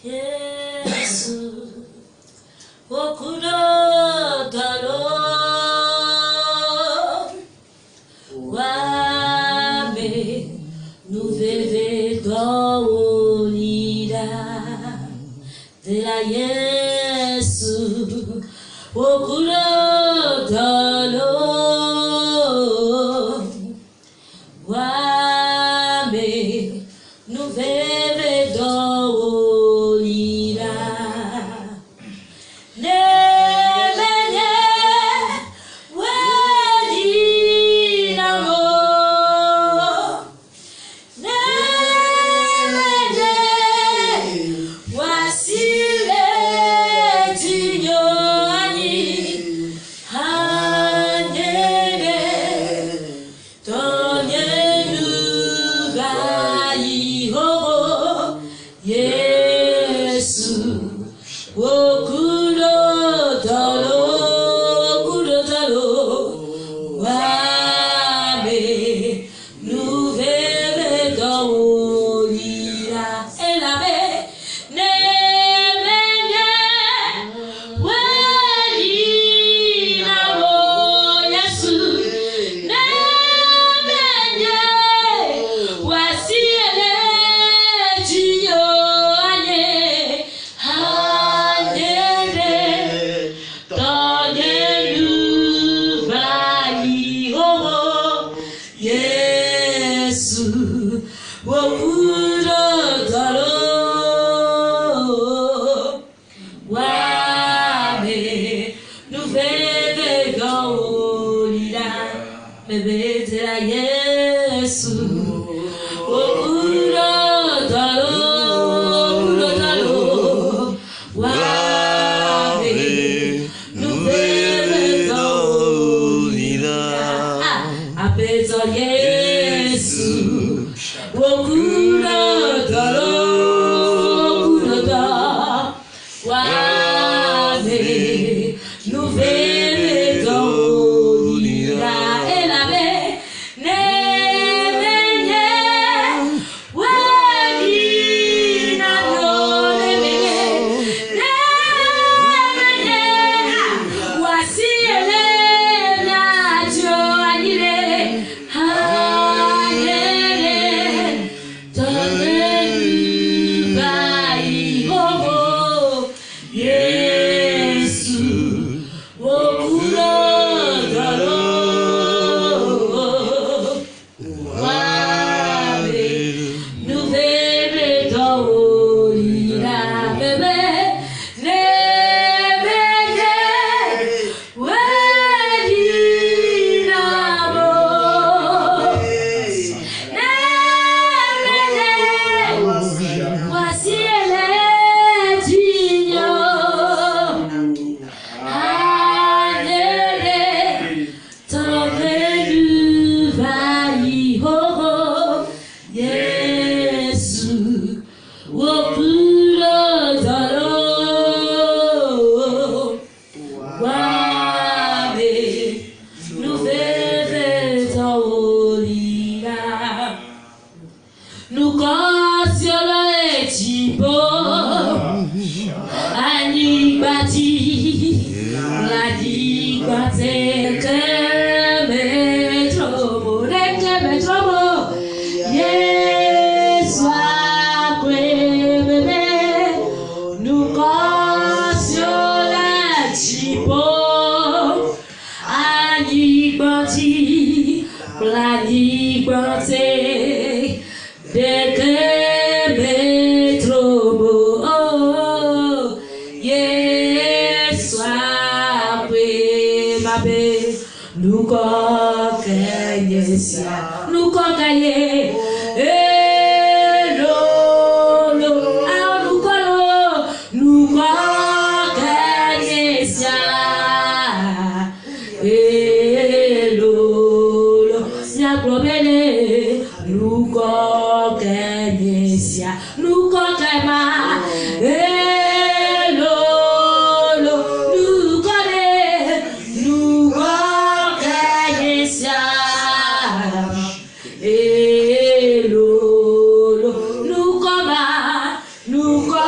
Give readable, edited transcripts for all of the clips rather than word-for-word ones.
Yesu okudo dalo wame nuveve doolira de la Yesu okudo dalo wame nuveve doolira nemenye wedinamo nemenye wasile tinyoani hanyere tonyenugayihobo Yesu okudo dalo wame nuveve doolira elabe nemenye wedinamo Yesu nemenye wasiele tinyoanye hanyere tonyenugayihobo Yesu okudo dalo wame nuveve doolira bebetera Yesu okudo dalo wame nuveve doolira apeto Yesu okudo dalo wame nuveve doolira elabe nemenye wedinamo nemenye wasiele najo anyire hanyere tonyenugayihobo Yesu okudo dalo wame nuveve doolira bebe nemenye wedinamo nemenye wasiele tinyo hanyere tonyenugayihobo Yesu okudo dalo wame nuveve doolira nukosiolo echibo anibati ladikwate kemetrobo Yesu akwebebe nukosiolo echibo anibati ladikwate dekemetrobo Yesu akwebebe nukokeyesia nukokeye elolo ao nukokeyesia elolo nyakrobele nukokeyesia nukokema elolo nukole nukokeyesia elolo nukoma nuko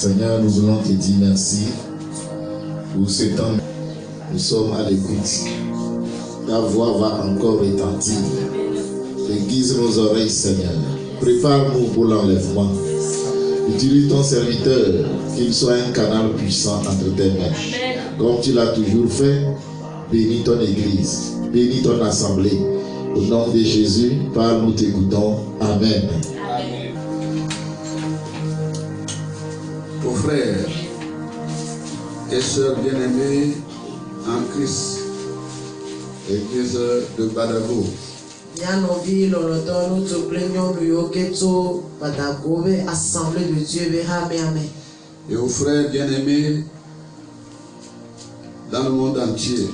Seigneur, nous voulons te dire merci pour ce temps. Nous sommes à l'écoute. Ta voix va encore retentir. Aiguise nos oreilles, Seigneur. Prépare-nous pour l'enlèvement. Utilise ton serviteur, qu'il soit un canal puissant entre tes mains. Comme tu l'as toujours fait, bénis ton Église, bénis ton assemblée. Au nom de Jésus, par nous t'écoutons. Amen. Aux frères et sœurs bien-aimés en Christ, Église de Badago. Et aux frères bien-aimés dans le monde entier.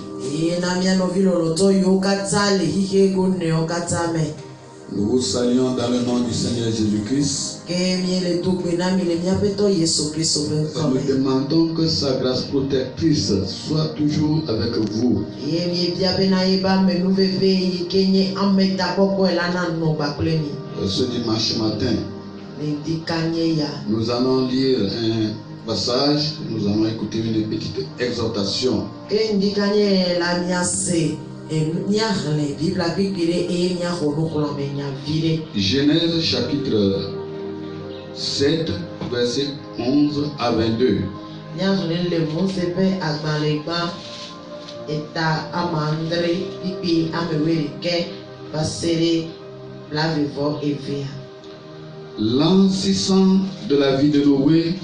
Nous vous saluons dans le nom du Seigneur Jésus-Christ. Nous demandons que sa grâce protectrice soit toujours avec vous. Ce dimanche matin, nous allons lire un passage, nous allons écouter une petite exhortation. Genèse chapitre 7, verset 11 à 22. L'an 600 de la vie de Noé,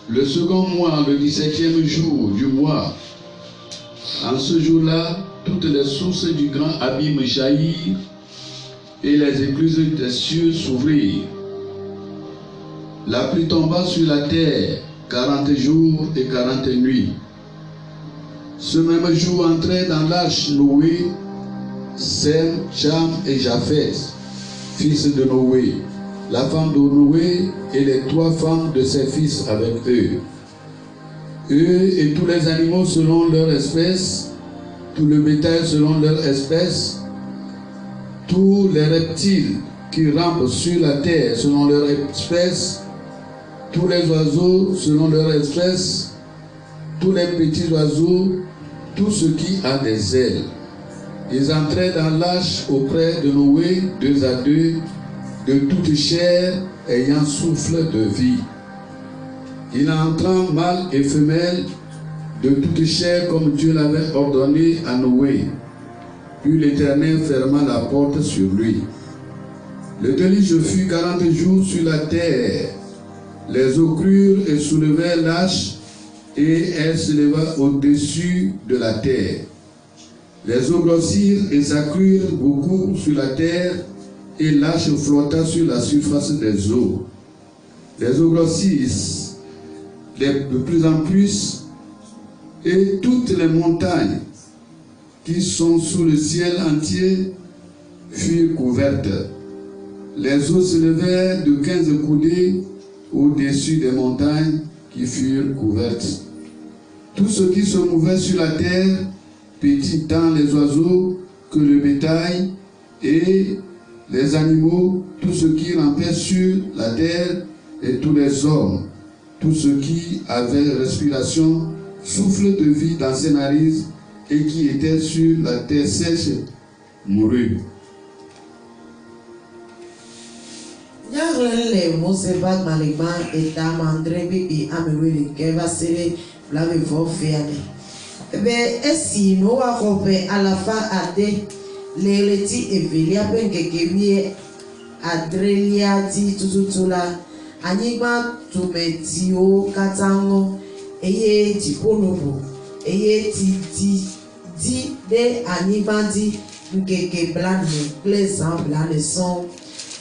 le second mois, le 17e jour du mois, en ce jour-là, toutes les sources du grand abîme jaillirent et les écluses des cieux s'ouvrirent. La pluie tomba sur la terre 40 jours et 40 nuits. Ce même jour entraient dans l'arche Noé, Sem, Cham et Japheth, fils de Noé, la femme de Noé et les 3 femmes de ses fils avec eux. Eux et tous les animaux selon leur espèce, tout le bétail selon leur espèce, tous les reptiles qui rampent sur la terre selon leur espèce, tous les oiseaux selon leur espèce, tous les petits oiseaux, tout ce qui a des ailes. Ils entraient dans l'arche auprès de Noé, 2 à 2, de toute chair ayant souffle de vie. Il entrant mâle et femelle de toute chair comme Dieu l'avait ordonné à Noé. Puis l'Éternel ferma la porte sur lui. Le déluge fut 40 jours sur la terre. Les eaux crurent et soulevèrent l'arche, et elle s'éleva au-dessus de la terre. Les eaux grossirent et s'accrurent beaucoup sur la terre, et l'arche flotta sur la surface des eaux. Les eaux grossissent de plus en plus, et toutes les montagnes qui sont sous le ciel entier furent couvertes. Les eaux se levèrent de 15 coudées au-dessus des montagnes qui furent couvertes. Tout ce qui se mouvait sur la terre, petit tant les oiseaux que le bétail, et les animaux, tout ce qui rampait sur la terre et tous les hommes, tout ce qui avait respiration, souffle de vie dans ses narises et qui était sur la terre sèche, mourut. Nyarele Moseba Malima et Tamandre Bibi Amewili Keva Sere Blave Vofiane. Ebe esi Noa Kope Alafa Ade Leleti Evelia Bengekemie Adreliati Tututula Anigma Tumetio Katango Eye Tiponobo Eye Titi Di de Anibandi Nkeke Blane Pleasant Blane Son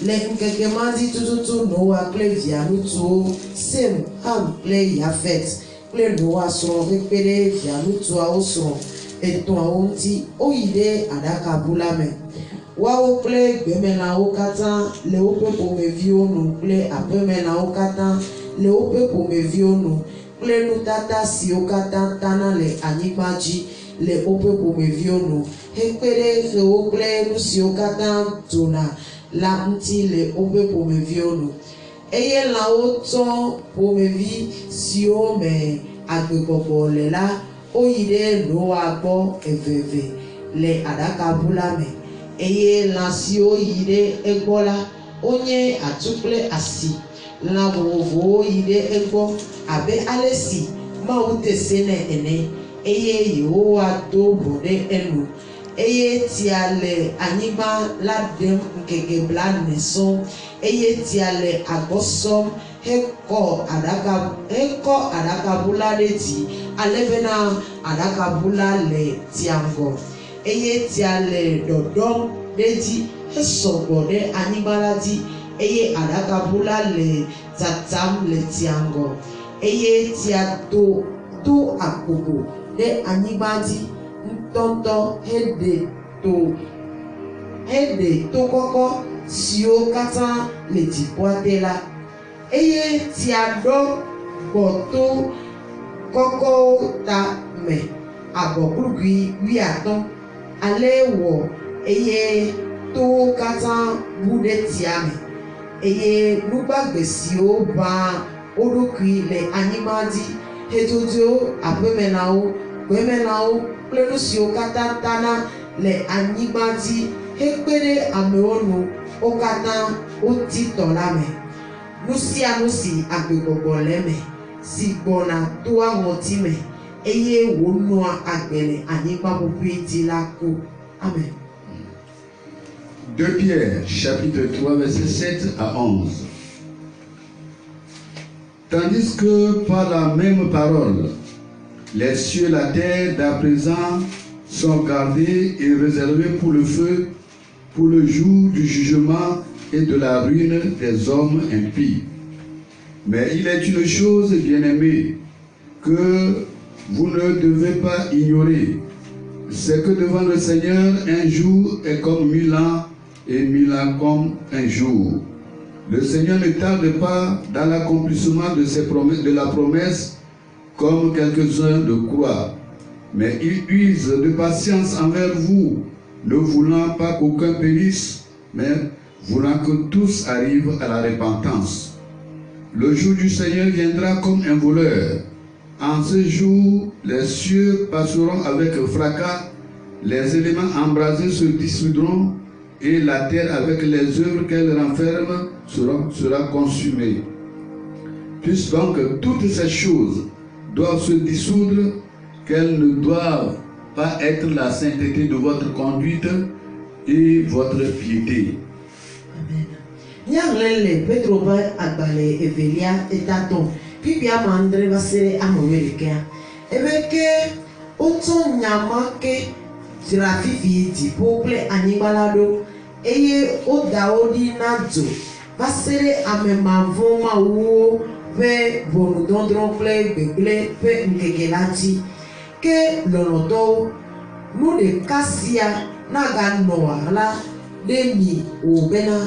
le nkeke mandi tututu Noa ple via lutu sem am ple Yafet ple Noa son repere via lutu a oson eton a onti oide adaka bulame wa o ple gbemela o kata le o pe po me vionu ple apemela o kata le o pe po me vionu ple nu tata si o kata tana le anyipaji le o pe po me vionu hekpere re o ple nu si o kata tona la nti le obe pour me vionu eye la oton pour me vi si o me agbegbogbo le la oyide lo agbo eveve le adaka bulame eye la si oyide egbola onye atuple asi la vovo oyide egbo abe alesi ma utesene ene eye yo ato bode enu eye tiale anyiba la dem nkeke blane son eye tiale agosom heko adaka bula leti alevena adaka bula le tiango eye tiale dodom leti esogo de anyiba lati eye adaka bula le tatam le tiango eye tiato to akoko de anyiba di tonto hede to koko si o kata le ti poate la eye ti ado boto koko ta me abokugui wi aton ale wo eye to kata bude ti ame eye nugbagbe si o ba odokui le animadi hetojo apemenao kwemenao plenu si o kata tana le anyigbati hekpere ameonu o kata o titolame nusi agbegbogbo leme si gbona to awotime eye wonu agbele anyigba popiti lako. Amen. 2 Pierre chapitre 3 verset 7 à 11. Tandis que par la même parole les cieux et la terre d'à présent sont gardés et réservés pour le feu, pour le jour du jugement et de la ruine des hommes impies. Mais il est une chose, bien-aimée, que vous ne devez pas ignorer, c'est que devant le Seigneur, un jour est comme 1000 ans et 1000 ans comme un jour. Le Seigneur ne tarde pas dans l'accomplissement de la promesse, comme quelques-uns le croient, mais il use de patience envers vous, ne voulant pas qu'aucun périsse, mais voulant que tous arrivent à la repentance. Le jour du Seigneur viendra comme un voleur. En ce jour, les cieux passeront avec fracas, les éléments embrasés se dissoudront, et la terre avec les œuvres qu'elle renferme sera consumée. Puisque donc toutes ces choses doivent se dissoudre, qu'elles ne doivent pas être la sainteté de votre conduite et votre piété. Amen. Nyarele Petro ba agbale evelia etaton pipia mandre basere amowelekea ebeke oton nyamake tirafifi ti pople animalado eye odaodi nadzo basere amemavoma wo pe bonudondron ple begle pe nkekelati ke lonoto nu de kasia naga noala de mi obena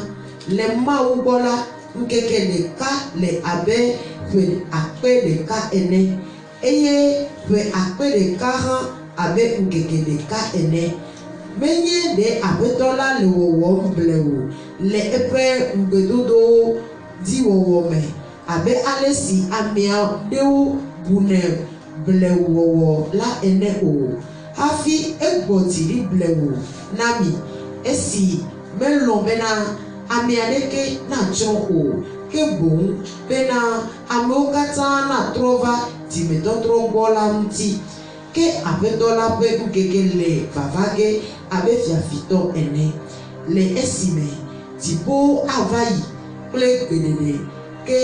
le maubola nkeke le ka le abe pe akpe le ka ene eye pe akpe le ka ha abe nkeke le ka ene menye de aƒetɔ la le wɔwɔm ble o le eƒe ŋugbedodo di wɔwɔ me abe ale si amea ɖewo bune ble wɔwɔ la ene o hafi egbɔdziri ble o na mi esi melɔ̃ bena ame aɖeke natsrɔ̃ o ke boŋ bena amewo katã natrɔ va dzimetɔtrɔ gbɔ la ŋuti ke aƒetɔ la ƒe ŋkeke le vava ge abe fiafitɔ ene le esime dziƒo ava yi kple gbeɖeɖe ke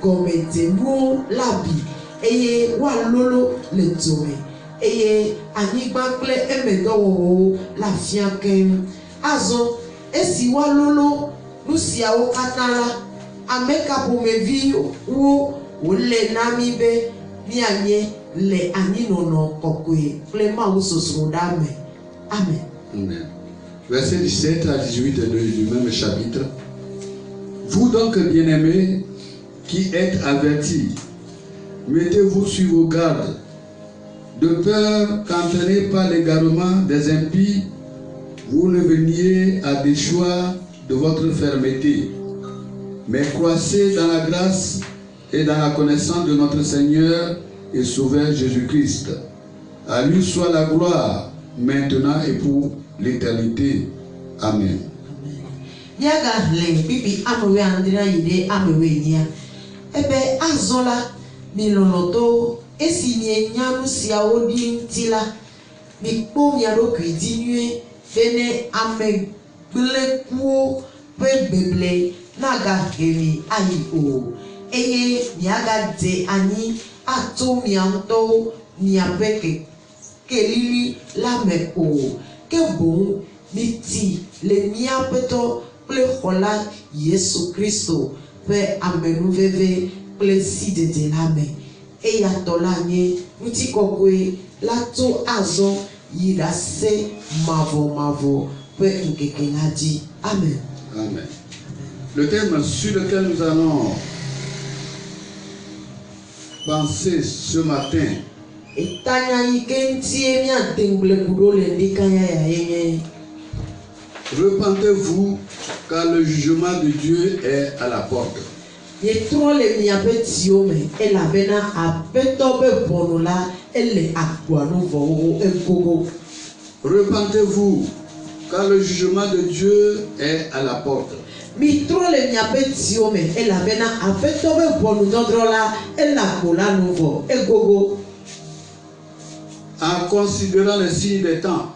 gɔmedzenuwo la bi eye woalolo le dzome eye anyigba kple emedɔwɔwɔwo la fia keŋ azɔ esi woalolo nu siawo katã la ameka ƒomeviwo wole na mi be mianye le anyinɔnɔ kɔkɔe kple mawu sosroɖa me. Amen. Amen. Verset 17 à 18 du même chapitre. Vous donc, bien-aimés, qui êtes avertis, mettez-vous sur vos gardes, de peur qu'entraînés par l'égarement des impies, vous ne veniez à déchoir de votre fermeté, mais croissez dans la grâce et dans la connaissance de notre Seigneur et Sauveur Jésus-Christ. À lui soit la gloire, maintenant et pour l'éternité. Amen. Yaga le bibi amewe andira yide amewe nia. Ebe azola mi loloto esi mi nyanu siawo di ntila mi kpo mi aɖokui di nyuie bene ame gble kuwo ƒe beble naga hemi ayi o eye miaga de anyi ato mia ŋutɔwo miaƒe kelili la me o ke boŋ miti le miaƒetɔ kple xɔla Yesu Kristo ƒe amenuveve kple sidede la me eya tɔ la nye ŋutikɔkɔe la to azɔ yi ɖase mavɔmavɔ ƒe ŋkeke la dzi. Amen. Amen. Le thème sur lequel nous allons penser ce matin, Etanya yi ke ŋutie miate ŋgble ku ɖo le ndekanya ya yenye repentez-vous car le jugement de Dieu est à la porte. Yetrɔ le miaƒe tiwo me elabena aƒetɔ ƒe ʋɔnu la ele agboa nu vɔwo egogo. Repentez-vous car le jugement de Dieu est à la porte. Mitrɔ le miaƒe tiwo me elabena aƒetɔ ƒe ʋɔnudɔdrɔ̃ la ele agbo la nu vɔ egogo. En considérant les signes des temps,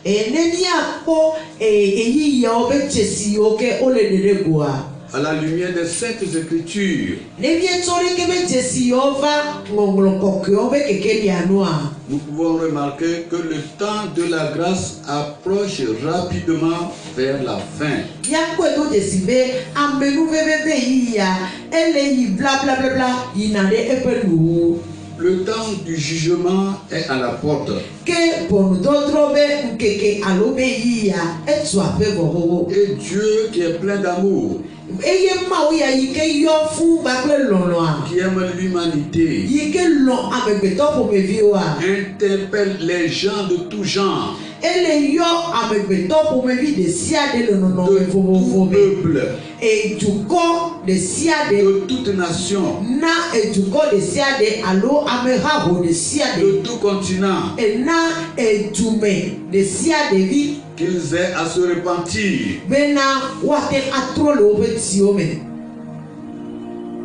Ne miakpɔ eyiyiawo ƒe dzesiwo ke wole ɖeɖe goa. à la lumière des saintes écritures, Ne mietsɔ ɖeke ƒe dzesiwo va ŋɔŋlɔ kɔkɔewo ƒe kekelia nua. nous pouvons remarquer que le temps de la grâce approche rapidement vers la fin. Miakpɔe do dzesi be amenuveve ƒe yiyia ele yi blablabla yina ɖe eƒe nuwo. Le temps du jugement est à la porte. Ke ʋɔnudɔdrɔ̃ ƒe ŋkeke alo ƒe yiyia etu aƒe vɔhoho. Et Dieu qui est plein d'amour, Eye Mawu ya yi ke yɔ fún gbàgbé lɔlɔa. qui aime l'humanité, Yi ke lɔ amegbetɔ ƒomeviwoa. interpelle les gens de tout genre, Ele yɔ amegbetɔ ƒomevi ɖe sia ɖe le de nɔnɔme vovovo tout me. peuple, Edukɔ ɖe sia ɖe de toute nation, na edukɔ ɖe sia ɖe alo amehaho ɖe sia de ɖe. tout continent, Ena edume ɖe sia ɖevi qu'ils aient à se repentir. bena woate atrɔ le woƒe tiwo me.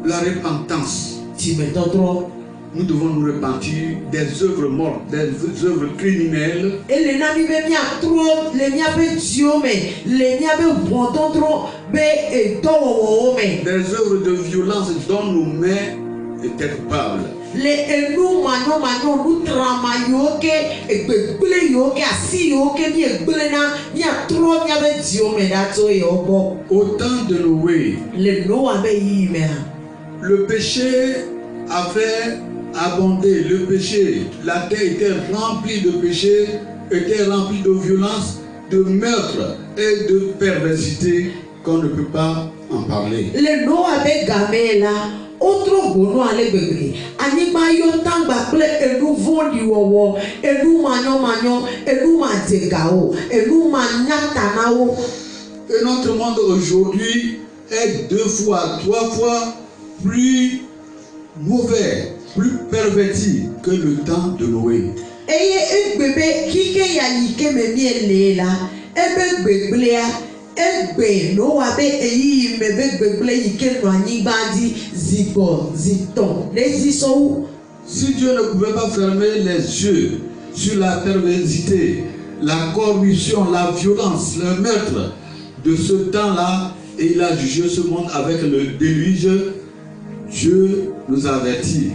La repentance, Dzimetɔtrɔ. nous devons nous repentir des œuvres mortes, des œuvres criminelles, Ele na mi be miatrɔ le miaƒe tiwo me le miaƒe ʋɔtɔtrɔ be dɔwɔwɔwo me. des œuvres de violence dont nos mains étaient coupables. Le enu manyɔmanyɔ nu trama yiwo ke egbegble yiwo ke asi yiwo ke miegble na miatrɔ miaƒe tiwo me ɖa tso yewo gbɔ. Au temps de Noé, Le Noa be yiyi mea. le péché avait abondé, le péché, la terre était remplie de péché, était remplie de violence, de meurtre et de perversité qu'on ne peut pas en parler. Le Noa be game la Otro bono ale bebe. Anima yo tangba ple enu vondi wowo, enu manyo, enu mazegao, enu manyatanao. Et notre monde aujourd'hui est 2 fois, 3 fois plus mauvais, plus perverti que le temps de Noé. Eye bebe kike ya yike me miele la. Ebe beblea. Egbe no wabe eyi mebe beble yike no anibadi zibo ziton lezi so. Si Dieu ne pouvait pas fermer les yeux sur la perversité, la corruption, la violence, le meurtre de ce temps-là, et il a jugé ce monde avec le déluge, Dieu nous avertit.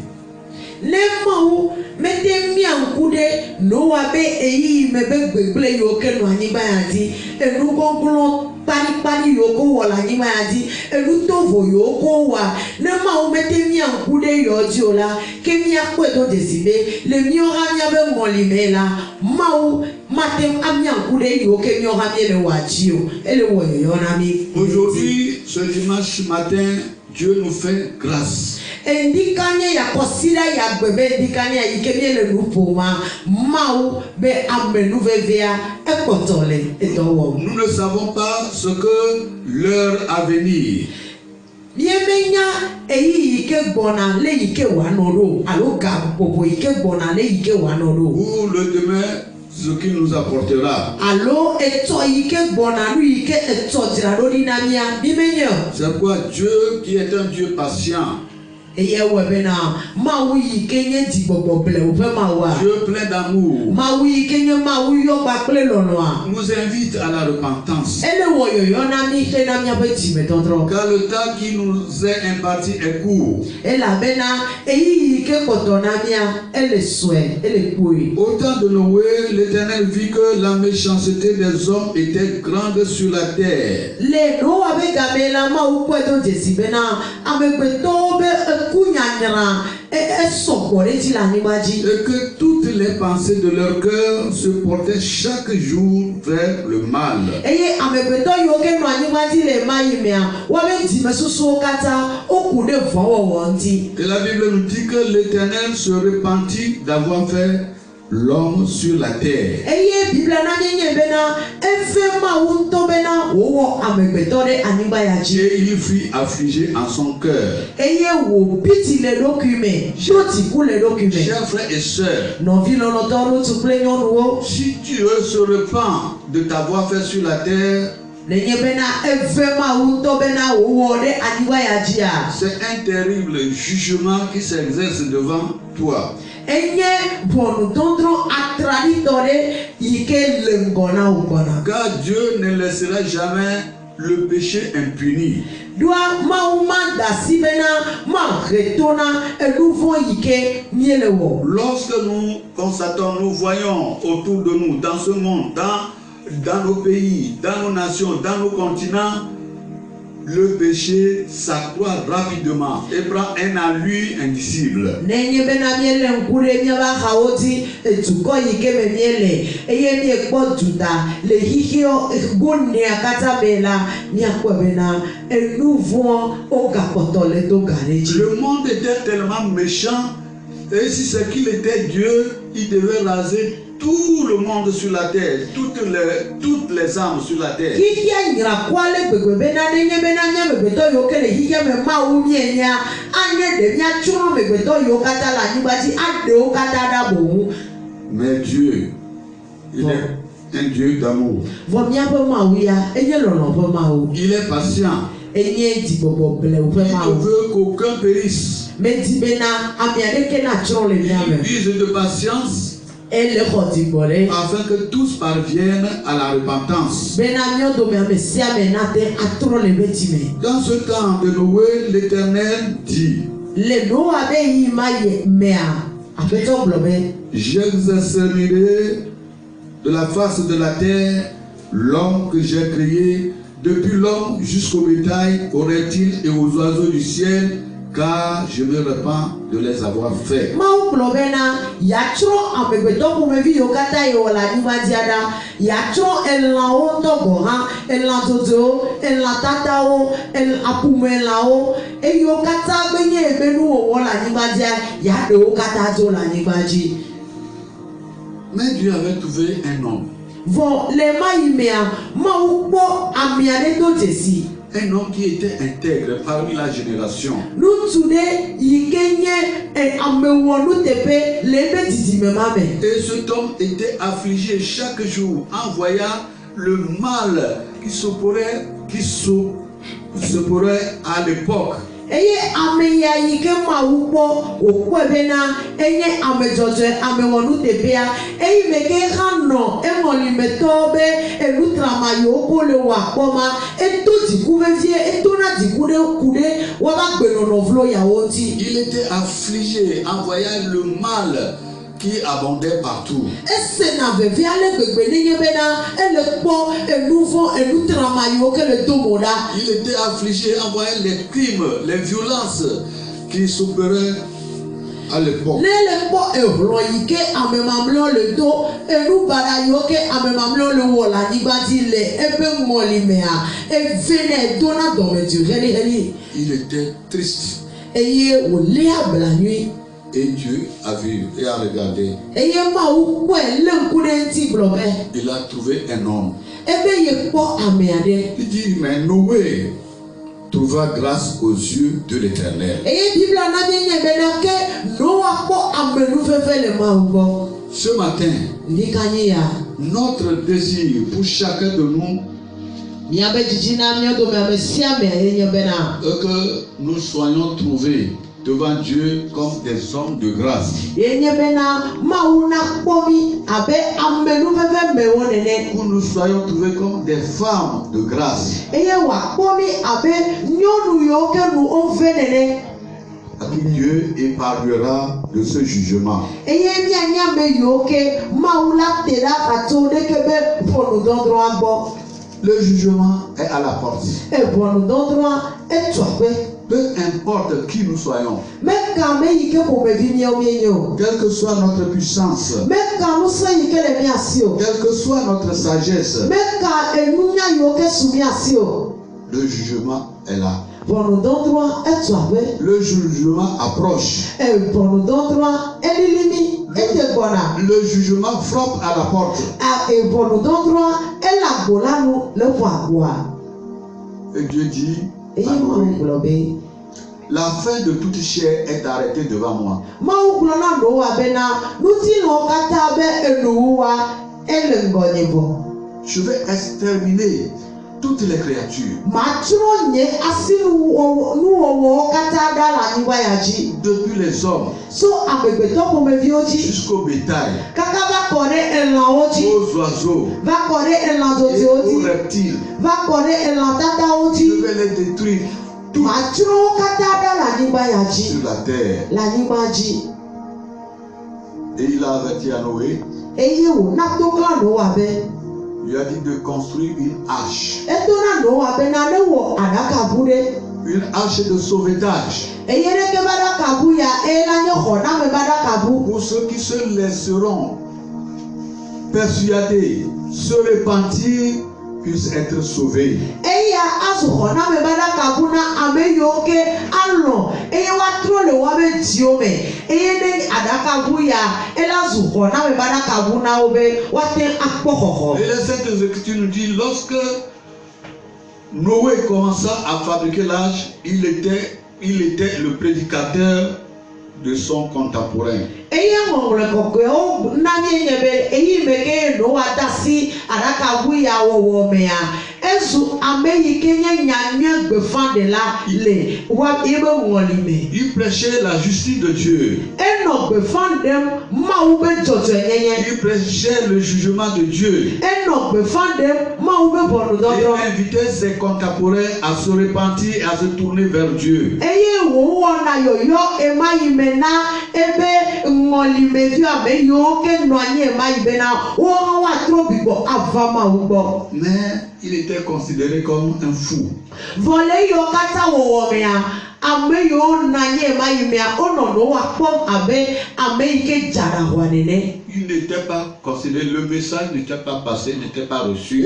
Le maou mete miankude no wabe eyi mebe beble yoke no anibadi enu gonglon pari yoko wala nyima yadi elutovo yoko wa ne ma o mete mi ankude yoji ola ke mi akweto desibe le mi ora mi abe molime la ma o mate ami ankude yoke mi ora mi le waji o ele wo yo na mi. Aujourd'hui, ce dimanche matin, Dieu nous fait grâce. Endikanye ya kosira ya bebe endikanye ya ikemie le lupoma mau be amenu vevea ekotole edowo. Nous ne savons pas ce que l'heure à venir. Biemenya eyi ike bona le ike wanoro alo ga popo ike bona le ike wanoro. Ou le demain, ce qu'il nous apportera. Alo eto ike bona lu ike eto tirado dinamia bimenyo. C'est pourquoi Dieu qui est un Dieu patient. Eye webena mawu yikenye dibobo ble ope mawa. Dieu plein d'amour. Mawu yikenye mawu yo bakle lonoa. Nous invite à la repentance. Ele woyo yo na mi fe na mi abeti metondro. Car le temps qui nous est imparti est court. Ela bena eyi yike kotona mia ele souhait ele kui. Au temps de Noé, l'Éternel vit que la méchanceté des hommes était grande sur la terre. Le no abe gamela mawu kweto desibena amekweto be kunyanyara sokore ti la nimaji. Et que toutes les pensées de leur cœur se portaient chaque jour vers le mal. Eye amekweto yoke no animaji le mayimea wabe dimesusu kata okude vowo wonti. Et la Bible nous dit que l'Éternel se repentit d'avoir fait l'homme sur la terre. Eye Bible na nyenye bena efe ma wunto bena wowo amekweto de animayaji. Et il fut affligé en son cœur. Eye wo piti le document, joti ku le document. Chers frères et sœurs, Non vilono toro tu plenyon wo. si Dieu se repent de t'avoir fait sur la terre, Lenye bena efe ma wunto bena wowo de animayaji a. c'est un terrible jugement qui s'exerce devant toi. Enye bonu tondro atraditore yike lengona ugona. Car Dieu ne laissera jamais le péché impuni. Doa mauma dasi bena ma retona eluvo yike mielewo. Lorsque nous constatons, nous voyons autour de nous, dans ce monde, dans nos pays, dans nos nations, dans nos continents, le péché s'accroît rapidement et prend un allure indicible. Nenye bena miele nkure miaba haoti etuko yike me miele eye mi ekpo tuta le hihio gone akata bela mi akwa bena eluvo ogapotole to gareji. Le monde était tellement méchant et si c'est qu'il était Dieu, il devait raser tout le monde sur la terre, toutes les âmes sur la terre. Hikia nyira kwale gbegbe bena nenye bena nya megbeto yo kele hikia me ma wu mienya anye de nya churo megbeto yo kata la nyibati ade o kata da bo. Mais Dieu, il est un Dieu d'amour. Vo mia pe ma wu ya enye lono pe ma wu. Il est patient. Enye dibobo ble o pe ma Il ne wu. veut qu'aucun périsse. Me di bena amiade ke na churo le mia me. Il use de patience Elle khoti bole. afin que tous parviennent à la repentance. Bena mio do me amesia me na te atro le betime. Dans ce temps de Noé, l'Éternel dit: Le no abe yi ma ye mea. Apeto blobe. j'exterminerai de la face de la terre l'homme que j'ai créé, depuis l'homme jusqu'au bétail, aux reptiles et aux oiseaux du ciel car je me repens de les avoir faits. Mau plobena yatro amegbeto kumevi yokata yola nimadiada yatro elao togoha elatozo elatatawo elapumelawo eyokata benye ebenu wola nimadia yade okata zo la nimaji. Mais Dieu avait trouvé un homme. Von les maïmea maupo amiane do jesi. Un homme qui était intègre parmi la génération. Nous tournons yikenye et amewonu tepe lebe dizimemame. Et cet homme était affligé chaque jour en voyant le mal qui s'opérait à l'époque. Eye ameya yike mawupo okwebena enye amejoje amewonu tepea eyi meke hano emoli metobe elutramayo kole wakoma eto dikuvevie etona dikude kude wabagbelono vlo yawoti. Il était affligé en voyant le mal qui abondait partout. Ese na vevie ale gbegbe nenye bena ele kpo enuvo elutramayo kele tomoda. Il était affligé en voyant les crimes, les violences qui s'opéraient à l'époque. Nele kpo ehlo yike amemamlo le do enubara yoke amemamlo le wola nibadi le ebe molimea evene dona domedu heli. Il était triste. Eye olea bla nuit. Et Dieu a vu et a regardé. Eye ma ukwe lenkude nti blobe. Il a trouvé un homme. Ebe ye kpo ameade. Il dit, mais Noé trouva grâce aux yeux de l'Éternel. Eye Bible na bienye benake Noah kpo amenu fefe le ma ubo. Ce matin, Nikanye ya. notre désir pour chacun de nous Miabe jijina miodo me amesia me yenye bena. est que nous soyons trouvés devant Dieu comme des hommes de grâce. Yenye bena mauna kpomi abe amenu fefe me wonene. Où nous soyons trouvés comme des femmes de grâce. Eye wa kpomi abe nyonu yoke nu onvenene. Dieu épargnera de ce jugement. Eye mianya me yoke maula tera katone kebe ponu dondro agbo. Le jugement est à la porte. E ponu dondro etwape. Peu importe qui nous soyons, Meka me yike ko me vi miao mienyo. quelle que soit notre puissance, Meka musa yike le miasio. quelle que soit notre sagesse, Meka enunya yoke sumiasio. le jugement est là. Ponu dondro etwape. Le jugement approche. E ponu dondro elilimi etegbona. Le jugement frappe à la porte. A e ponu dondro elagbolanu le poagwa. Et Dieu dit, Eye à ma Noé, nglobe. la fin de toute chair est arrêtée devant moi. Maugulona noa bena nuti no kata be enuwa elengonyebo. Je vais exterminer toutes les créatures, Matro nye asinu nuwo kata dala niwa yaji. depuis les hommes So amegbeto ko mevioji. jusqu'au bétail, Kaka va kore elanwoji. aux oiseaux Va kore et elanzoji aux oti. reptiles. Va kore elantata Je oti. vais les détruire tous Matro kata dala niwa yaji. sur la terre. La niwaji. Et il a averti à Noé, Eye wo natokla noa be. il a dit de construire une arche. Etona noa bena ne wo adaka bude. Une arche de sauvetage Eyere ke bada kabu ya ela nye khona me bada kabu. pour ceux qui se laisseront persuader, se repentir, puissent être sauvés. Eya azu khona me bada kabu na ame yoke alon. Eye watro le wabe diome. Eye ne adaka bu ya ela zu khona me bada kabu na obe wate akpokoko. Et les Saintes Écritures nous disent, lorsque Noé commença à fabriquer l'arche, il était le prédicateur de son contemporain. Eye ngongole kokwe o nami nyebe eyi meke no adasi adaka bu ya wo me ya. Ezu ame yikenye nyanye gbefan de la le wa ibe ngolime. Il prêchait la justice de Dieu. Eno gbefan dem ma ube jojo nyenye. Il prêchait le jugement de Dieu. Eno gbefan dem ma ube bonu Il dodo. invitait ses contemporains à se repentir et à se tourner vers Dieu. Eye wo na yoyo ema imena ebe ngolime vi abe yo ke no anye ema ibena wo wa tro bibo avama ubo. Mais il était considéré comme un fou. Vole yo kata wo me ya ameyo nanye mayimia ono no wakpom abe ameyike jarawanene. Il n'était pas considéré, le message n'était pas passé, n'était pas reçu.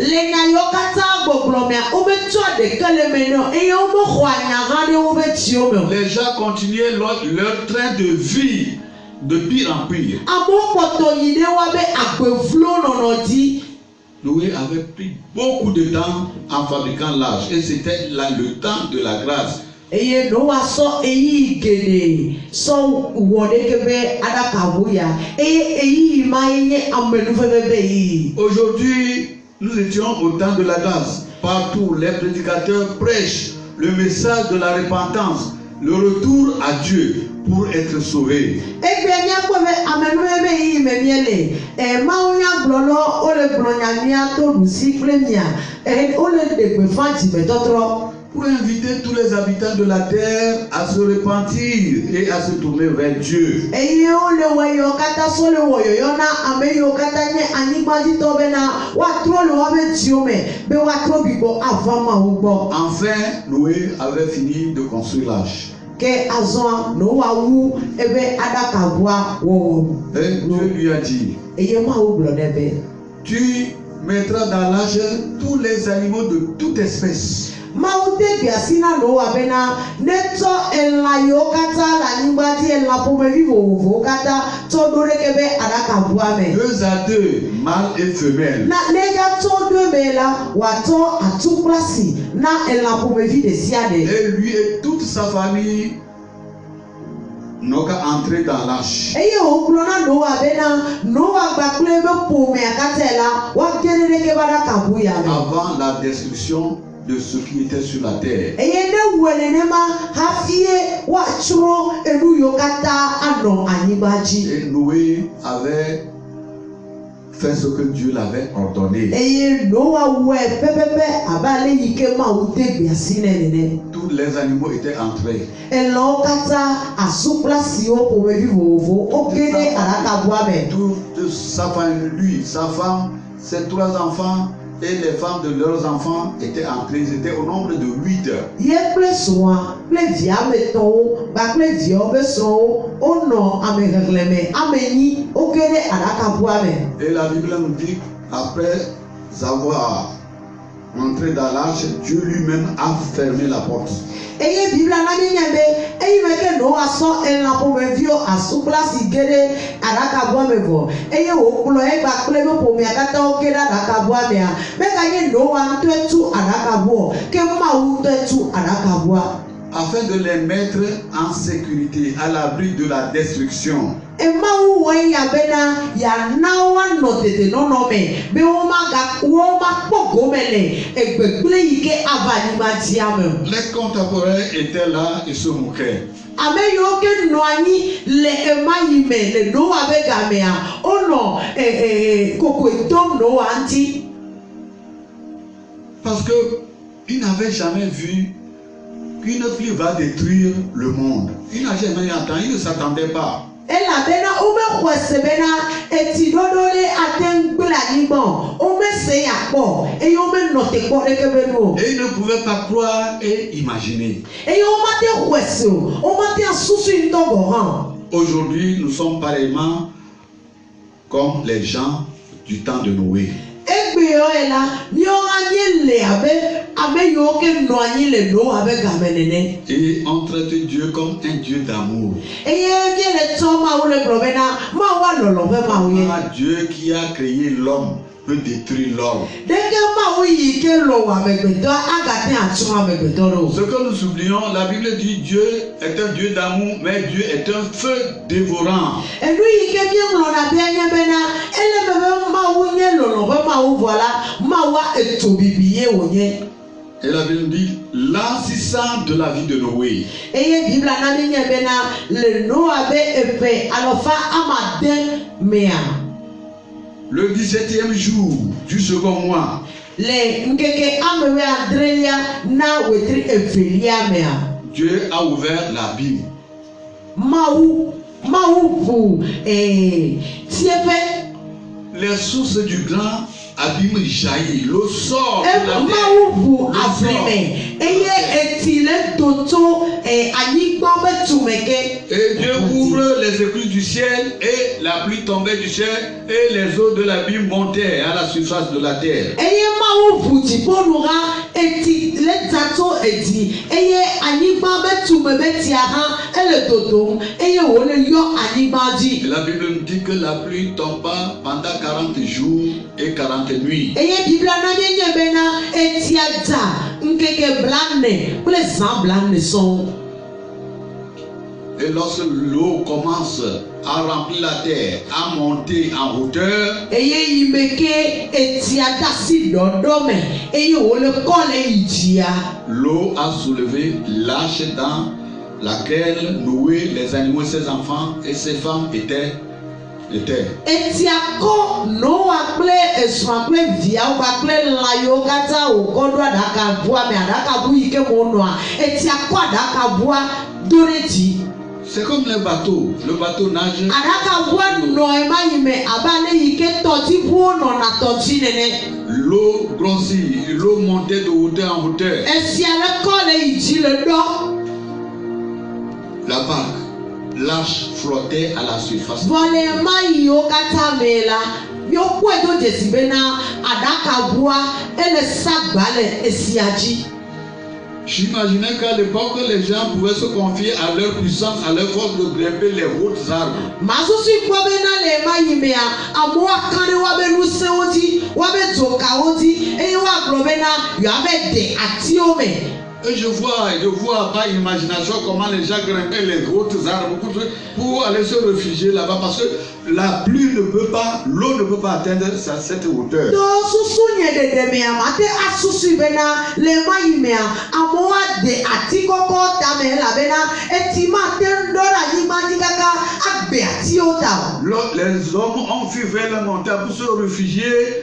Les gens continuaient leur train de vie de pire en pire. Noé avait pris beaucoup de temps en fabriquant l'arche et c'était là le temps de la grâce. Aujourd'hui, nous étions au temps de la grâce. Partout, les prédicateurs prêchent le message de la repentance, le retour à Dieu pour être sauvé. Pour inviter tous les habitants de la terre à se repentir et à se tourner vers Dieu. Enfin, Noé avait fini de construire l'arche. Et Dieu lui a dit, tu mettras dans l'arche tous les animaux de toute espèce. Deux à deux, mâle et femelle. Et lui et toute sa famille n'ont qu'à entrer dans l'arche. Avant la destruction de ce qui était sur la terre. Et Noé avait fait ce que Dieu l'avait ordonné. Tous les animaux étaient entrés. Toute sa famille, lui, sa femme, ses trois enfants et les femmes de leurs enfants étaient entrés. Ils étaient au nombre de 8. Et la Bible nous dit, après avoir entré dans l'arche, Dieu lui-même a fermé la porte. Afin de les mettre en sécurité, à l'abri de la destruction. Les contemporains étaient là et se moquaient. Parce qu'ils n'avaient jamais vu qu'une pluie va détruire le monde. Il n'a jamais entendu, il ne s'attendait pas. Et il ne pouvait pas croire et imaginer. Aujourd'hui, nous sommes pareillement comme les gens du temps de Noé. Et on traite Dieu comme un Dieu d'amour. Dieu qui a créé l'homme peut détruire l'homme. Ce que nous oublions, la Bible dit Dieu est un Dieu d'amour, mais Dieu est un feu dévorant. Et la Bible dit l'assistant de la vie de Noé. Le 17e jour du second mois, Dieu a ouvert l'abîme. Les sources du grand abîme jaillit, le sort de la terre. le toto anyigba be tumeke. Et Dieu ouvre les écluses du ciel et la pluie tombait du ciel et les eaux de l'abîme montaient à la surface de la terre. Eye ma wo buti bonura eti le tato edi eye anyigba be tume be tiara ele toto eye wo le yo anyigba di. Et la Bible nous dit que la pluie tomba pendant 40 jours et 40 nuits. Eye Biblia na nye bena eti ada nkeke blane pour les ans blane sont. Et lorsque l'eau commence à remplir la terre, à monter en hauteur, Eye imeke eti ada si dodome eye wo le kole idia. l'eau a soulevé l'arche dans laquelle Noé, les animaux, ses enfants et ses femmes étaient. Eti ako Noa kple esua kple viawo kple lãyiwo katã wòkɔ ɖo aɖakabua me aɖakabu yi ke mo nɔa eti akɔ aɖakabua do ɖe dzi. C'est comme les bateaux. Le bateau nage. Aɖakabua nɔ ema yi me abe ale yi ke tɔdziŋuwo nɔna tɔdzi nene. L'eau grossit, l'eau montait de hauteur en hauteur. Esia le kɔ le yi dzi le ɖɔ. La barque, l'arche flottait à la surface. Vɔ le ema yiwo katã me la, miokpɔe do dzesi bena aɖakabua ele sagba le esia dzi. J'imaginais qu'à l'époque, les gens pouvaient se confier à leur puissance, à leur force de grimper les hautes arbres. Masusu kpɔ bena le ema yi mea, amewo aka ɖe woabe ŋusẽwo dzi, woabe dzokawo dzi, eye woagblɔ bena yewoave de atiwo me. Et je vois par imagination comment les gens grimpaient les hautes arbres pour aller se réfugier là-bas parce que la pluie ne peut pas, l'eau ne peut pas atteindre cette hauteur. Do susu nye ɖeɖe mea, mate asusu bena le ema yi mea, amewo ade ati kɔkɔ tame elabena eti mate ŋu ɖɔ ɖe anyigba dzi kaka agbe atiwo ta o. Les hommes ont fui vers la montagne pour se réfugier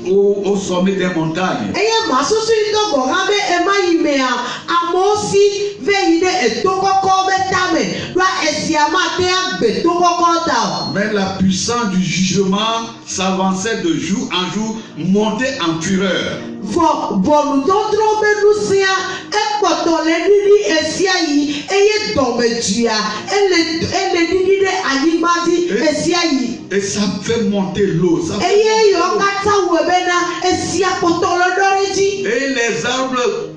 au sommet des montagnes. Eye masusu yi do gbɔ hã be ema yi mea, amewo si ve yi ɖe eto kɔkɔ be tame, ɖoa esia mate agbe to kɔkɔ ta o. Mais la puissance du jugement s'avançait de jour en jour, montait en fureur. Ʋɔnudɔdrɔ̃ be nusẽa ekpɔtɔ le ɖiɖi esia yi eye dɔmedzoea ele ɖiɖi ɖe anyigba dzi esia yi. Et ça fait monter l'eau. Eye yiwo katã wɔ bena esia kpɔtɔ le ɖɔ ɖe dzi. Et les arbres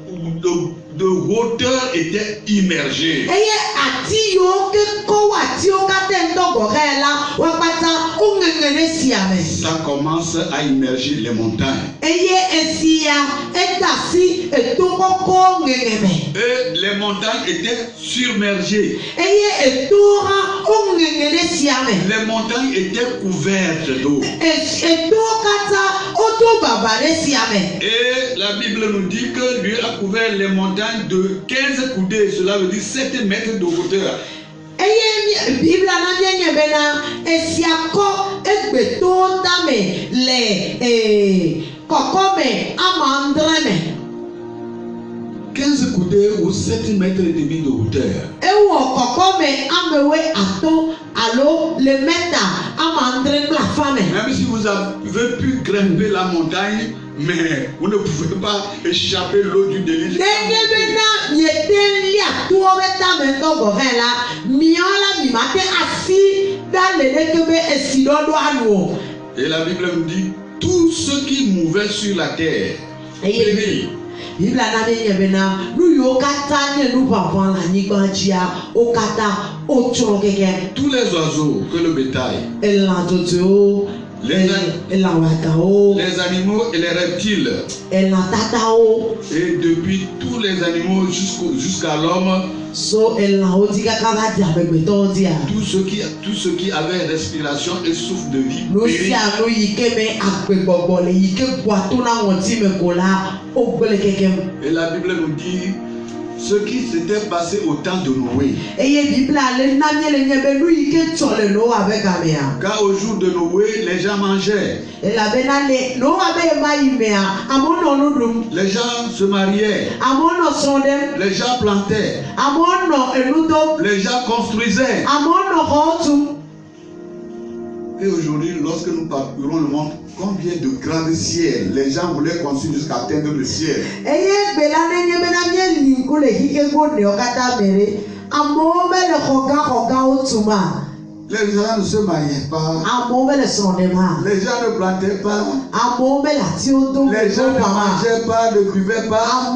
de hauteur étaient immergés. Eye ati yiwo ke kɔ wɔ atiwo katã ŋdɔ gɔhɛ la wo katã wo ŋeŋe ɖe sia me. Ça commence à immerger les montagnes. Eye esia eda si eto kɔkɔ ŋeŋe me. Et les montagnes étaient submergées. Eye eto hã wo ŋeŋe ɖe sia me. Les montagnes étaient couvertes d'eau. Eto katã wodo baba ɖe sia me. Et la Bible nous dit que Dieu a couvert les montagnes de 15 coudées, cela veut dire 7 mètres de hauteur. Eye Biblia na mienye bena esia kɔ egbeto tame le kɔkɔme ama andre me. 15 coudées ou 7 mètres et demi de hauteur. Ewɔ kɔkɔme amewe ato alo le meta ama andre kple afã me. Même si vous avez pu grimper la montagne, mais vous ne pouvez pas échapper l'eau du déluge. Nenye bena miete lia towo be tame ŋdɔ gɔhɛ la, miɔ la mi mate asi da le ɖeke be esi ɖɔɖɔ anu o. Et la Bible nous dit, tous ceux qui mouvaient sur la terre, périrent. Biblia na mienye bena nu yiwo katã nye nu ʋaʋã le anyigba dzia wo katã wotsrɔ̃ keke. Tous les oiseaux que le bétail, Elã dzodzoewo, elã wɔagawo, les animaux et les reptiles, elã tatawo, et depuis tous les animaux jusqu'à l'homme, so elãwo dzi kaka va di amegbetɔwo dzia. tous ceux qui avaient respiration et souffle de vie Nu périrent. sia nu yi ke me agbegbɔgbɔ le yi ke gbɔa to na ŋɔti me ko la wo gble kekem. Et la Bible nous dit ce qui s'était passé au temps de Noé. Eye Biblia le na mie le nye be nu yi ke tsɔ le Noa be gamea. Car au jour de Noé, les gens mangeaient, Elabena le Noa be ema yi mea amewo nɔ nu ɖum, les gens se mariaient, amewo nɔ srɔ̃ ɖem, les gens plantaient, amewo nɔ enu dom, les gens construisaient. amewo nɔ xɔwo tum. Et aujourd'hui, lorsque nous parcourons le monde, combien de grands ciels les gens voulaient construire jusqu'à atteindre le ciel. Les gens ne se mariaient pas. Les gens ne plantaient pas. Les gens ne mangeaient pas, ne buvaient pas.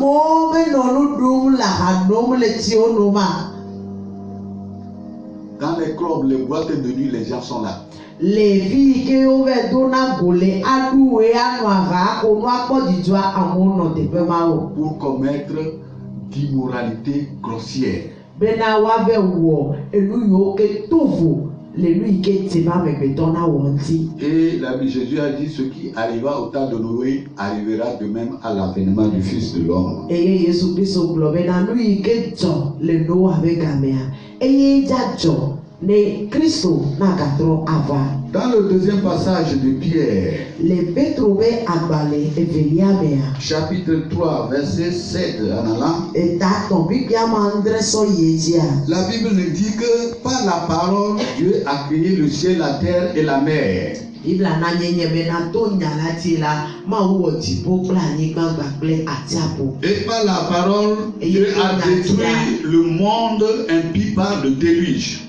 Dans les clubs, les boîtes de nuit, les gens sont là. Les filles qui ont pour commettre d'immoralité grossière. Et Jésus a dit, ce qui arriva au temps de Noé arrivera de même à l'avènement du Fils de l'homme. Dans le deuxième passage de Pierre, chapitre 3, verset 7 en allant, la Bible nous dit que par la parole, Dieu a créé le ciel, la terre et la mer. Et par la parole, Dieu a détruit le monde impie par le déluge.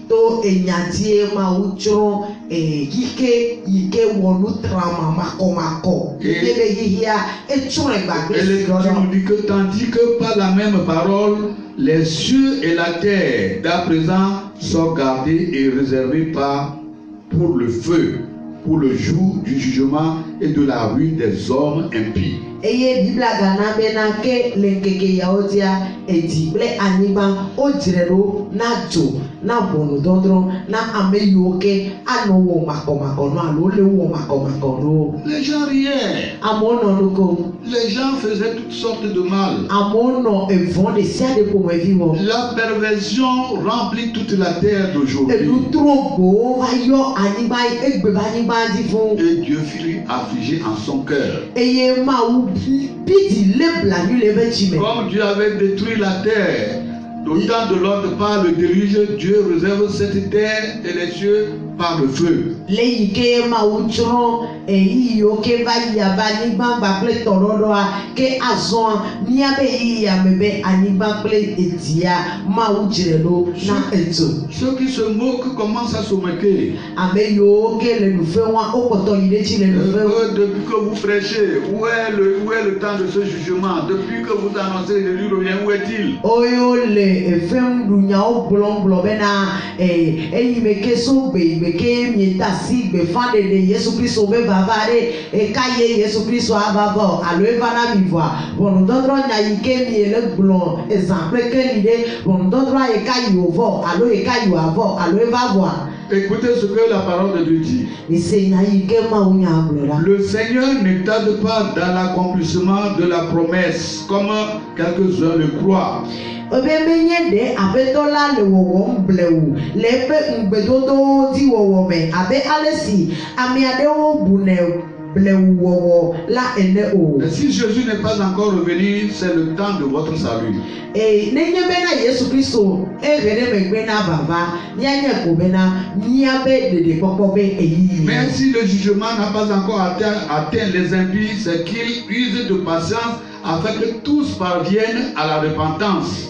Et l'Écriture nous dit que tandis que par la même parole, les cieux et la terre d'à présent sont gardés et réservés pour le feu, pour le jour du jugement et de la ruine des hommes impies. Les gens riaient. Les gens faisaient toutes sortes de mal. La perversion remplit toute la terre d'aujourd'hui. Et Dieu fut affligé en son cœur. Comme Dieu avait détruit la terre au temps de l'ordre par le déluge, Dieu réserve cette terre et les cieux par le feu. Ceux qui se moquent commencent à se moquer. Depuis que vous prêchez, où est le temps de ce jugement? Depuis que vous annoncez le lui revient, où est-il? Écoutez ce que la parole de Dieu dit. Le Seigneur ne tarde pas dans l'accomplissement de la promesse, comme quelques-uns le croient. Et si Jésus n'est pas encore revenu, c'est le temps de votre salut. Mais si le jugement n'a pas encore atteint les impies, c'est qu'il use de patience afin que tous parviennent à la repentance.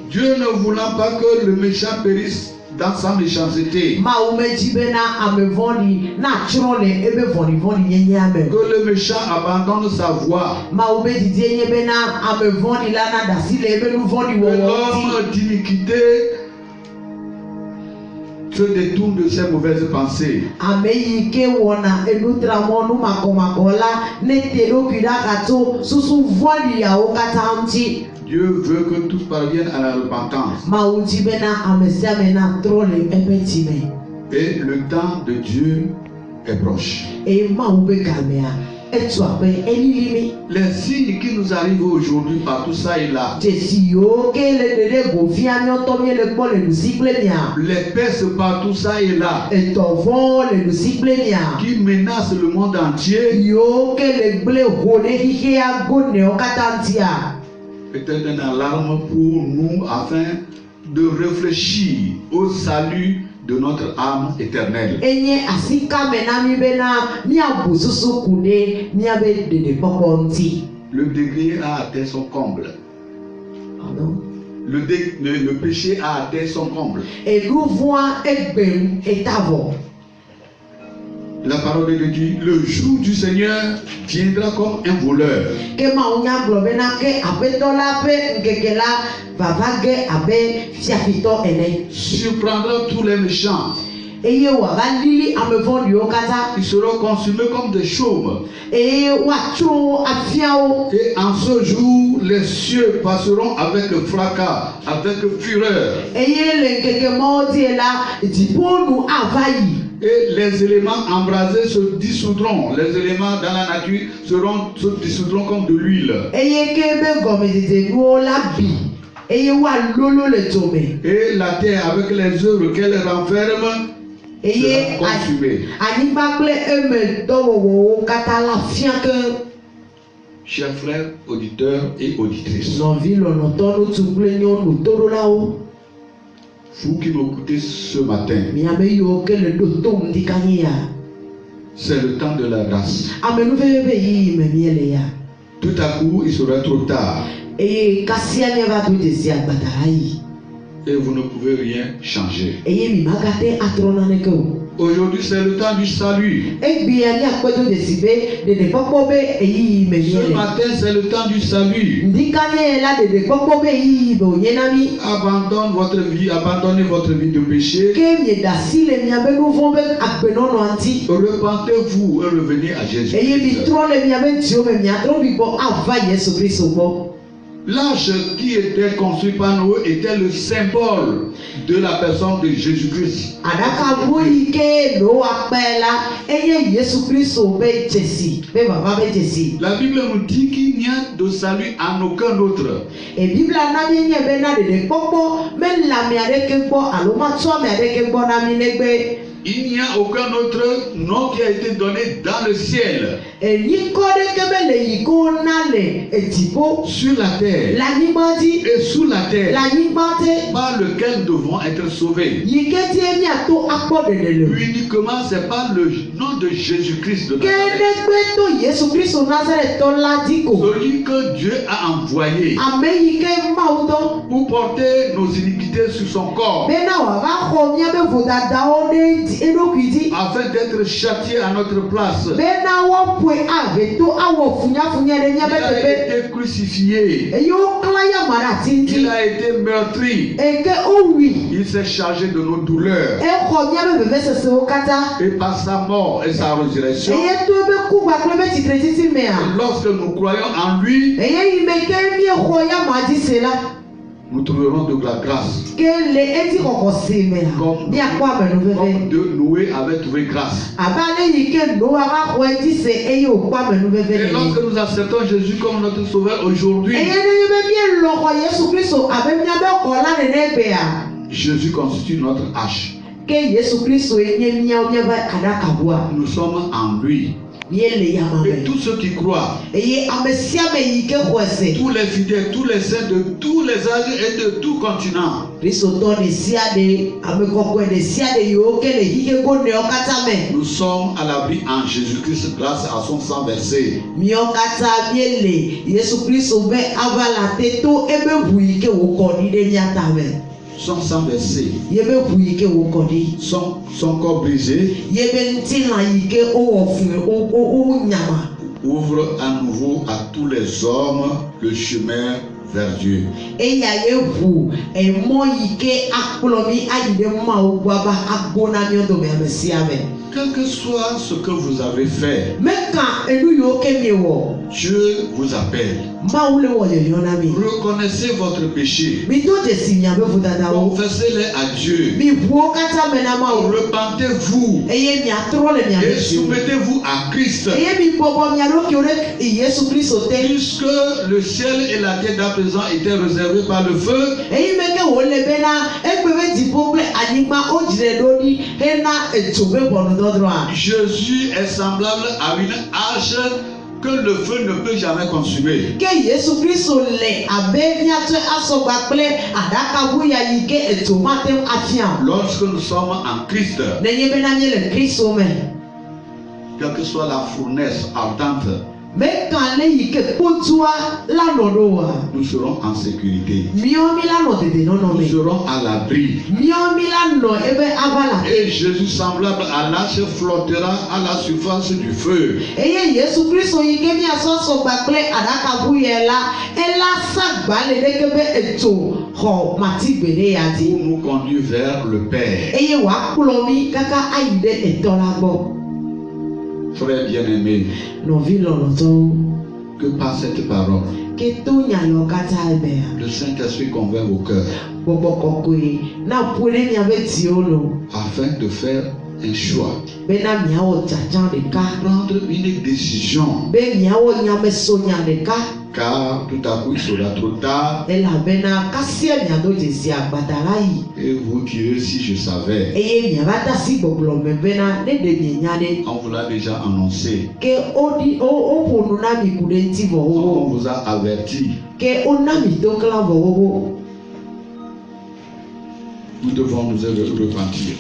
Dieu ne voulant pas que le méchant périsse dans sa méchanceté, que le méchant abandonne sa voie, que l'homme d'iniquité se détourne de ses mauvaises pensées. Dieu veut que tous parviennent à la repentance. Et le temps de Dieu est proche. etu aƒe elilimi. Les signes qui nous arrivent aujourd'hui par tout ça et là. Dzesi yiwo ke le ɖeɖe govia miɔtɔ mi le kpɔ le nusi kple mia. Les pestes par tout ça et là. Etɔvɔ le nusi kple mia. Qui menacent le monde entier. Yiwo ke le gble ho ɖe xixea go newo katã ŋutia. Peut-être une alarme pour nous afin de réfléchir au salut de notre âme éternelle. Enye asika me na mi bena miabu susu ku ɖe miabe ɖeɖekpɔkpɔ ŋuti. Le degré a atteint son comble. Pardon? Le péché a atteint son comble. Enuvɔa egbe etavɔ. La parole de Dieu dit, le jour du Seigneur viendra comme un voleur. Ke mawu nya gblɔ bena ke aƒetɔ la ƒe ŋkeke la vava ge abe fiafitɔ ene. Surprendra tous les méchants. Eye wòava lili ame vɔ̃ɖiwo katã. Ils seront consumés comme des chaumes. Eye wòatsro afiawo. Et en ce jour, les cieux passeront avec fracas, avec fureur. Eye le ŋkeke mawo dzi la, dziƒonu ava yi. Et les éléments embrasés se dissoudront. Les éléments dans la nature se dissoudront comme de l'huile. Eye ke be gɔmedzedzenuwo la bi. Eye woalolo le tome. Et la terre avec les œuvres qu'elle renferme Eye sera consumée. anyigba kple eme dɔwɔwɔwo katã la fia ke. Chers frères, auditeurs et auditrices, Nɔvi lɔlɔtɔ ŋutsu kple nyɔnu toɖolawo. vous qui m'écoutez ce matin, Miame yiwo ke le ɖo tom ŋdi kanyi ya. c'est le temps de la grâce. Amenuveve yiyi me miele ya. Tout à coup, il sera trop tard Eye kasia miava do dzesi agbata la yi. et vous ne pouvez rien changer. Eye mi magate atrɔ naneke o. Aujourd'hui, c'est le temps du salut. Egbia miakpɔ do dzesi be ɖeɖekpɔkpɔ be eyiyi me Ce miele. matin, c'est le temps du salut. Ŋdi kanyi la ɖeɖekpɔkpɔ be eyiyi be wònye na mi. Abandonnez votre vie de péché. Ke mieda asi le miabe nu vɔ̃ be agbenɔnɔ ŋuti. Repentez-vous et revenez à Jésus. Eye mi trɔ le miabe dziwo me miatrɔ mi gbɔ ava Yesu Kristo gbɔ. L'arche qui était construit par Noé était le symbole de la personne de Jésus-Christ. Aɖakago yi ke Noa kpɛ la eye Yesu Kristo be dzesi be vava be dzesi. La Bible nous dit qu'il n'y a de salut en aucun autre. Biblia na mi nye bena ɖeɖekpɔkpɔ mele ame aɖeke gbɔ alo matrɔ ame aɖeke gbɔ na mi negbe. Il n'y a aucun autre nom qui a été donné dans le ciel, Nyikɔ ɖeke mele yi ke wona le edziƒo, sur la terre le anyigba dzi, et sous la le terre, anyigba te, par lequel nous devons être sauvés. yi ke tie miato akpɔ ɖeɖe le. Uniquement, c'est par le nom de Jésus-Christ de Ke Nazareth. negbe to Yesu Kristo Nazaretɔ la dzi ko. Celui que Dieu a envoyé Ame yi ke Mawu dɔ pour porter nos iniquités sur son corps, bena wòava xɔ miabe vodadawo ɖe eɖokui dzi. afin d'être châtié à notre place. Bena woaƒoe ave to awɔ funyafunya ɖe Il miabe a teƒe. été crucifié. Eye wokla ya ma ɖe ati Il ŋuti. a été meurtri. Eke wowui. Il s'est chargé de nos douleurs. Exɔ miabe vevesesewo katã. Et par sa mort et sa résurrection, Eye to ebe ku gbakple be tsitretsitsi mea. lorsque nous croyons en lui, Eye yi me ke miexɔ ya ma dzi se la. nous trouverons de la grâce. Ke le eti xɔxɔ se mea. Miakpɔ amenuveve. Comme de Noé avait trouvé grâce. Abe ale yi ke Noa va xɔ eti se eye wòkpɔ amenuveve Et le. lorsque nous acceptons Jésus comme notre sauveur aujourd'hui, Eye ne be mielɔ xɔ Yesu Kristo abe miabe xɔ la nene gbea. Jésus constitue notre arche. Ke Yesu Kristo ye nye miawo miabe aɖakagoa. Nous sommes en lui. Miele yama Et me. tous ceux qui croient, Eye ame sia ame yi ke xɔe se. tous les fidèles, tous les saints de tous les âges et de tout continent, Kristotɔ ɖe sia ɖe, ame kɔkɔe ɖe sia ɖe yiwo ke le xixe gonewo katã me. nous sommes à l'abri en Jésus-Christ grâce à son sang versé. Míawo katã míele Yesu Kristo be ava la te to ebe ʋu yi ke wòkɔ ɖi ɖe mía tame. Son sang versé, Yebe ʋu yi ke wòkɔ ɖi. son corps brisé, Yebe ŋutilã yi ke wowɔ fui wo nyama. ouvre à nouveau à tous les hommes le chemin vers Dieu. Eya ye ʋu emɔ yi ke akplɔ mi ayi ɖe Mawu gbɔ ava agbo na míawo dome ame sia ame. quel que soit ce que vous avez fait, Dieu vous appelle. Reconnaissez votre péché. Confessez-les à Dieu. Repentez-vous et soumettez-vous à Christ. Puisque le ciel et la terre d'à présent étaient réservés par le feu, Jésus est semblable à une hache que le feu ne peut jamais consumer. Lorsque nous sommes en Christ, quelle que soit la fournaise ardente, nous serons en sécurité. Nous serons à l'abri. Et Jésus semblable à l'âge flottera à la surface du feu. Pour nous conduire vers le Père. Frères bien-aimés, que par cette parole, le Saint-Esprit convainc vos cœurs afin de faire un choix, prendre une décision, car tout à coup il sera trop tard et vous direz si je savais. On vous l'a déjà annoncé, on vous a averti. Nous devons nous repentir.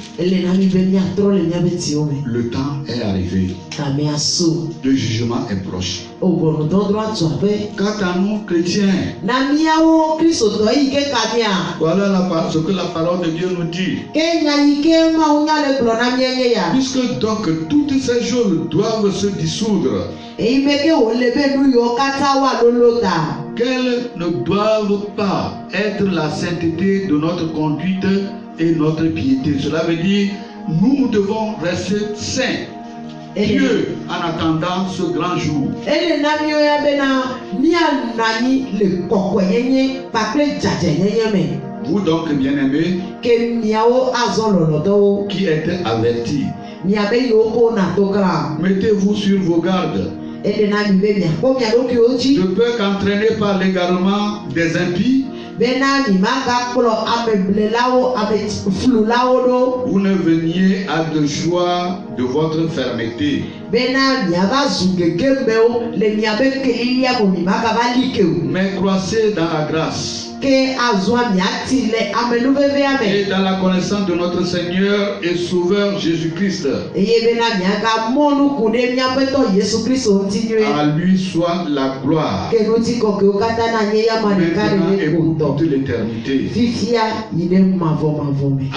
Le temps est arrivé. Le jugement est proche. Quant à nous, chrétiens, voilà ce que la parole de Dieu nous dit. Puisque donc toutes ces choses doivent se dissoudre, qu'elles ne doivent pas être la sainteté de notre conduite et notre piété. Cela veut dire nous devons rester saints, pieux en attendant ce grand jour. Vous donc, bien-aimés, qui êtes avertis, mettez-vous sur vos gardes. De peur qu'entraîné par l'égarement des impies, vous ne veniez à de joie de votre fermeté. Mais croissez dans la grâce et dans la connaissance de notre Seigneur et Sauveur Jésus-Christ. À lui soit la gloire, maintenant et pour toute l'éternité.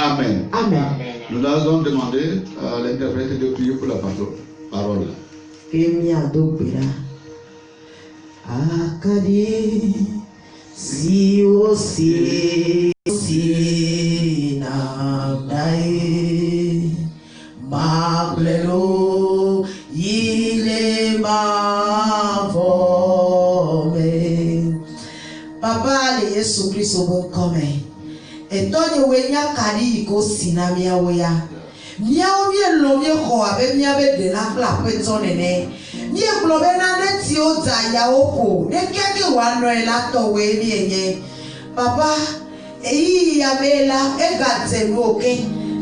Amen. Nous allons demander à l'interprète de prier pour la parole. Si aussi na dai mablelo ile mavome Papa le Yesu Kristo bon come etonye wenya kari ko sinamia oya miao mie lo mie ho abe mia be de la fla petonene ni eklobe na neti oza ya oko nekeke wano elato we mienye Papa eyi ya bela egate ngoke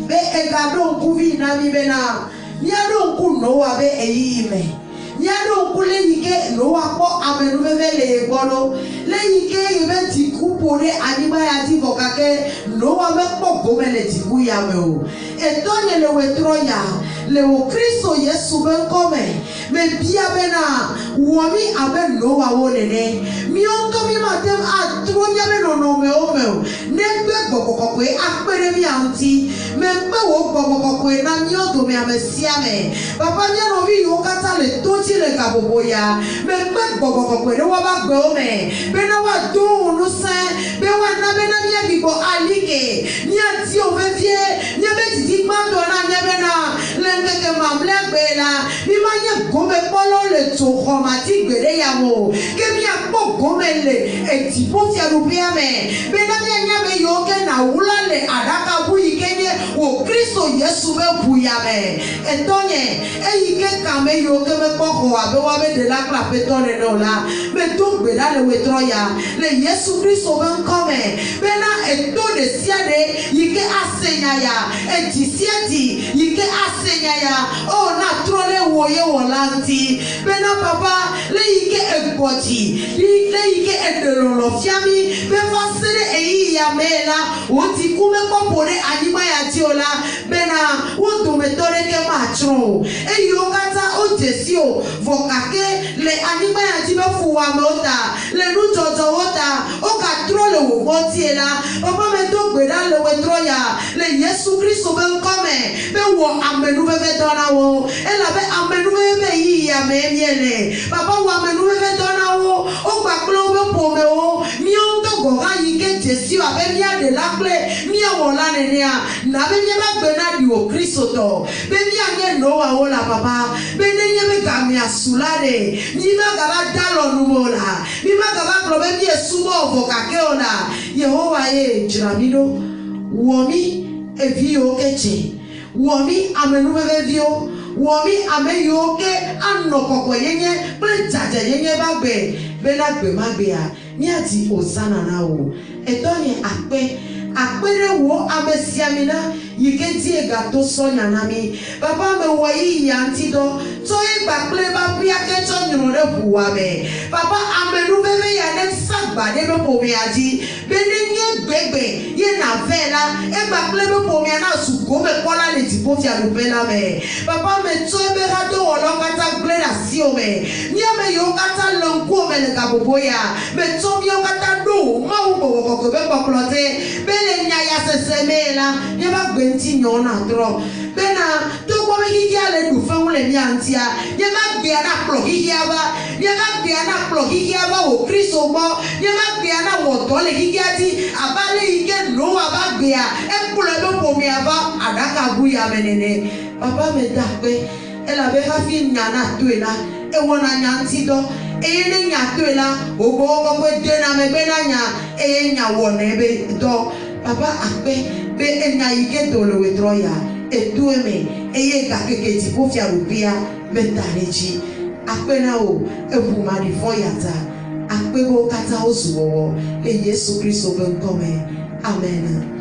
be egado nkuvi na mi bena ni ado nku no wa be eyi me ni ado nku le yike no wa po amenu bele egbono le yike ibe ti kupore anima ya ti bokake no wa be po gomele ti ku ya me o etonye le wetroya le o Kristo Yesu ben come me bia bena womi abe no wa wonene mi onko mi matem a tronya be no me o me ne gbe gbogbo e apere mi anti me gbe wo gbogbo e na mi odo me amesia me papa mi no vi yo kata le tochi le gabobo ya me gbe gbogbo e wa ba gbe o me be na wa do no se be wa na be na mi agbo alike ni ati o fe vie ni be ti gba do na nya be na le ngeke ma chomati gbede yamo kemi akpo gomele etipo fiarubia me benanya nyame yoke na wulale adaka bu ikenye o Kristo Yesu be buyame etonye eyike kame yoke me poko abe wa be de la klapetone no la me to gbeda le wetroya le Yesu Kristo ben come bena eto de siade yike asenya ya etisiati yike asenya ya o na trole woye wolanti bena papa le yike egoti le yike edelolo fiami be fasere eyi ya mela oti kume popore anima ya tiola bena woto metore ke matro e yokata otesio vokake le anima ya tibe fuwa mota le nutoto wota o ka trole wo motiela papa me to gbeda le wetroya le Yesu Kristo ben come be wo amenu be dona wo e la be amenu be yi ya me miele papa wo amenu be dona wo o gba klo be pome wo mi on to go ga yi ke Jesu abe mi ade la ple mi wo la nenia na be mi ba gbe na di o Kristo to be mi anye no wa wo la papa be ne nye be ga mi asulade mi ma ga ba dalo nu mo la mi ma ga ba glo be mi esumo vo ka ke ona Yehowa ye jiramino womi evio keche womi amenu be vio womi ameyo ke anokoko yenye ple jaja yenye bagbe be la gbe magbe ya ni ati osana na wo etonye akpere wo amesiamina yikenti egato sonya nami papa me wo yi yantido to igba ple ba bia ke to nyuro re buwa me papa amenu bebe ya ne sagba de be po mi aji be ne nye gbegbe ye na vela egba ple be po mi na su go me kola le ti po fi alupela me papa me to be ra do wolo kata gle na si o me ni me yo kata lonko me le kabobo ya me to mi yo kata do ma wo ko be poplote be nya ya sesemela ye ba gbenti nyona tro bena to ko me hihia le du fa wole mi antia ye ba gbe na plo hihia ba ye ba gbe na plo hihia ba o Kristo mo ye ba gbe na wo to le hihia ti abale ike no aba gbe a e plo do po mi aba adaka bu ya menene papa me da pe e la be ha fi nya na to ela e wona nya antido e ne nya to ela ogo ko pe de na me be na nya e nya wo na be do papa akpe be enya yike dolo wetroya edueme eye ka keke ti ko fi arubia betareji akpe na o ebuma di foyata akpe go kata osuwo le Yesu Kristo ben come amen.